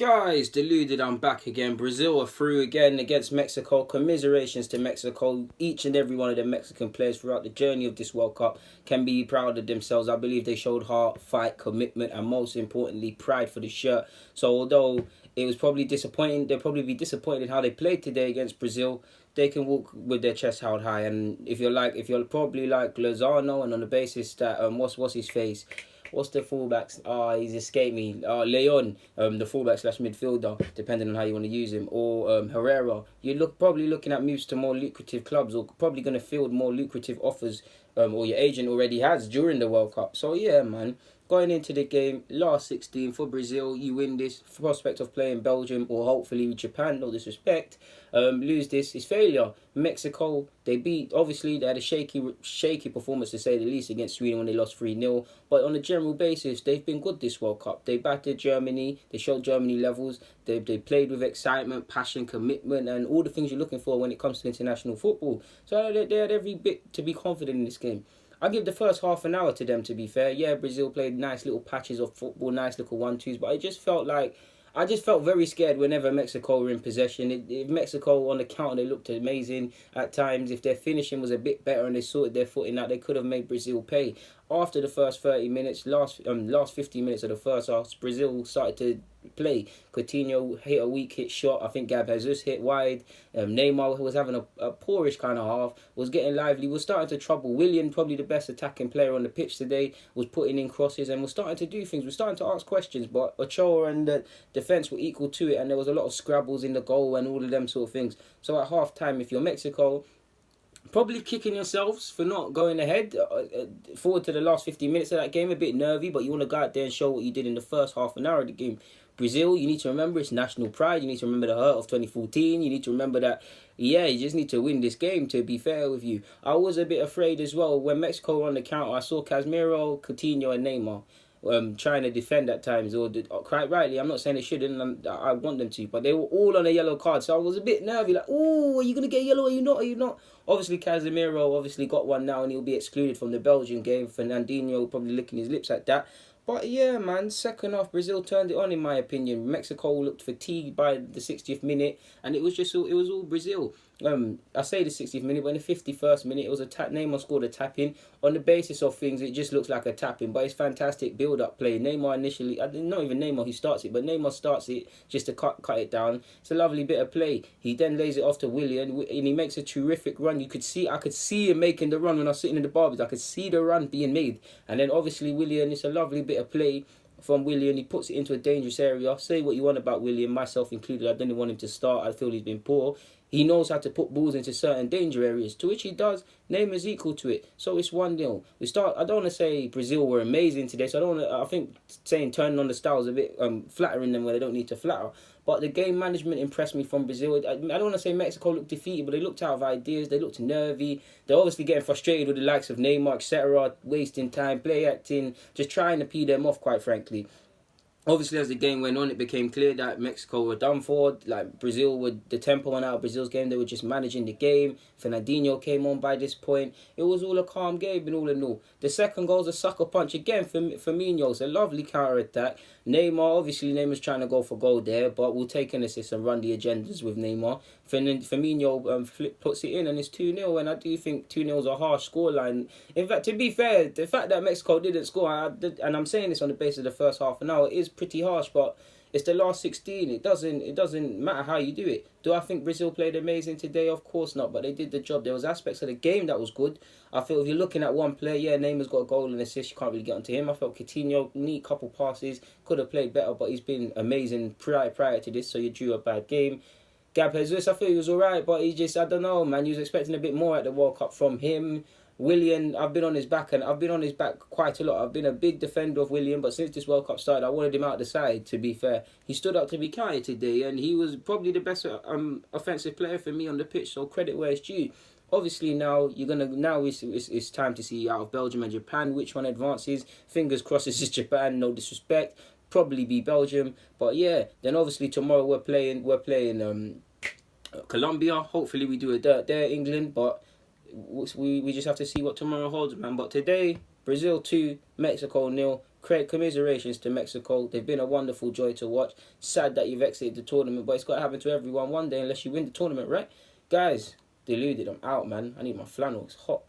Guys, deluded, I'm back again. Brazil are through again against Mexico. Commiserations to Mexico. Each and every one of the Mexican players throughout the journey of this World Cup can be proud of themselves. I believe they showed heart, fight, commitment, and most importantly, pride for the shirt. So although it was probably disappointing, they'll probably be disappointed in how they played today against Brazil. They can walk with their chest held high. And if you're probably like Lozano, and on the basis that what's his face? What's the fullbacks? He's escaped me. Leon, the fullback slash midfielder, depending on how you want to use him, or Herrera. You're probably looking at moves to more lucrative clubs, or probably going to field more lucrative offers, or your agent already has during the World Cup. So yeah, man. Going into the game, last 16 for Brazil, you win this. Prospect of playing Belgium or hopefully Japan, no disrespect. Lose this is failure. Mexico, they beat, obviously they had a shaky performance to say the least against Sweden when they lost 3-0. But on a general basis, they've been good this World Cup. They battered Germany, they showed Germany levels. They played with excitement, passion, commitment, and all the things you're looking for when it comes to international football. So they had every bit to be confident in this game. I give the first half an hour to them, to be fair. Yeah, Brazil played nice little patches of football, nice little 1-2s, but I just felt very scared whenever Mexico were in possession. If Mexico on the counter, they looked amazing at times. If their finishing was a bit better and they sorted their footing out, they could have made Brazil pay. After the first 30 minutes, last 15 minutes of the first half, Brazil started to play. Coutinho hit a weak hit shot. I think Gab Jesus hit wide. Neymar was having a poorish kind of half, was getting lively, was starting to trouble. Willian, probably the best attacking player on the pitch today, was putting in crosses and was starting to do things. We're starting to ask questions, but Ochoa and the defence were equal to it, and there was a lot of scrabbles in the goal and all of them sort of things. So at half time, if you're Mexico, probably kicking yourselves for not going ahead forward to the last 15 minutes of that game. A bit nervy, but you want to go out there and show what you did in the first half an hour of the game. Brazil, you need to remember it's national pride. You need to remember the hurt of 2014. You need to remember that, yeah, you just need to win this game, to be fair with you. I was a bit afraid as well. When Mexico were on the counter, I saw Casemiro, Coutinho and Neymar trying to defend at times, or quite rightly, I'm not saying they shouldn't, I want them to, but they were all on a yellow card, so I was a bit nervy, like, oh, are you going to get yellow, are you not? Obviously, Casemiro got one now, and he'll be excluded from the Belgian game. Fernandinho probably licking his lips at that. But yeah, man, second half, Brazil turned it on, in my opinion. Mexico looked fatigued by the 60th minute, and it was all Brazil. I say the 60th minute, but in the 51st minute, it was a tap. Neymar scored a tap-in. On the basis of things, it just looks like a tap-in, but it's fantastic build-up play. Neymar initially, not even Neymar who starts it, but Neymar starts it just to cut it down. It's a lovely bit of play. He then lays it off to Willian, and he makes a terrific run. I could see him making the run when I was sitting in the Barbies. I could see the run being made. And then obviously Willian, it's a lovely bit of play from Willian. He puts it into a dangerous area. Say what you want about Willian, myself included. I didn't want him to start. I feel he's been poor. He knows how to put balls into certain danger areas, to which he does. Neymar's equal to it. So it's 1-0. I don't want to say Brazil were amazing today, so I think saying turning on the style is a bit flattering them where they don't need to flatter. But the game management impressed me from Brazil. I don't want to say Mexico looked defeated, but they looked out of ideas. They looked nervy. They're obviously getting frustrated with the likes of Neymar, etc., wasting time, play acting, just trying to pee them off, quite frankly. Obviously, as the game went on, it became clear that Mexico were done for. Like Brazil, the tempo went out of Brazil's game. They were just managing the game. Fernandinho came on by this point. It was all a calm game, and all in all. The second goal's a sucker punch again for Firmino's a lovely counter attack. Neymar's trying to go for goal there, but we'll take an assist and run the agendas with Neymar. Firmino puts it in, and it's 2-0. And I do think 2-0 is a harsh scoreline. In fact, to be fair, the fact that Mexico didn't score, and I'm saying this on the basis of the first half an hour, is pretty harsh, but it's the last 16. It doesn't matter how you do it. Do I think Brazil played amazing today? Of course not, but they did the job. There was aspects of the game that was good. I feel if you're looking at one player, yeah, Neymar's got a goal and assist, you can't really get onto him. I felt Coutinho, neat couple passes, could have played better, but he's been amazing prior to this, so you drew a bad game. Gab Jesus, I feel he was alright, but he just, I don't know, man, you was expecting a bit more at the World Cup from him. Willian, I've been on his back quite a lot. I've been a big defender of Willian, but since this World Cup started, I wanted him out the side, to be fair. He stood up to be counted today, and he was probably the best offensive player for me on the pitch, so credit where it's due. Obviously now it's time to see out of Belgium and Japan which one advances. Fingers crossed it's Japan, no disrespect. Probably be Belgium, but yeah. Then obviously tomorrow we're playing Colombia. Hopefully we do a dirt there, England, but we just have to see what tomorrow holds, man. But today, Brazil 2, Mexico 0. Great commiserations to Mexico. They've been a wonderful joy to watch. Sad that you've exited the tournament, but it's got to happen to everyone one day unless you win the tournament, right? Guys, deluded. I'm out, man. I need my flannel. It's hot.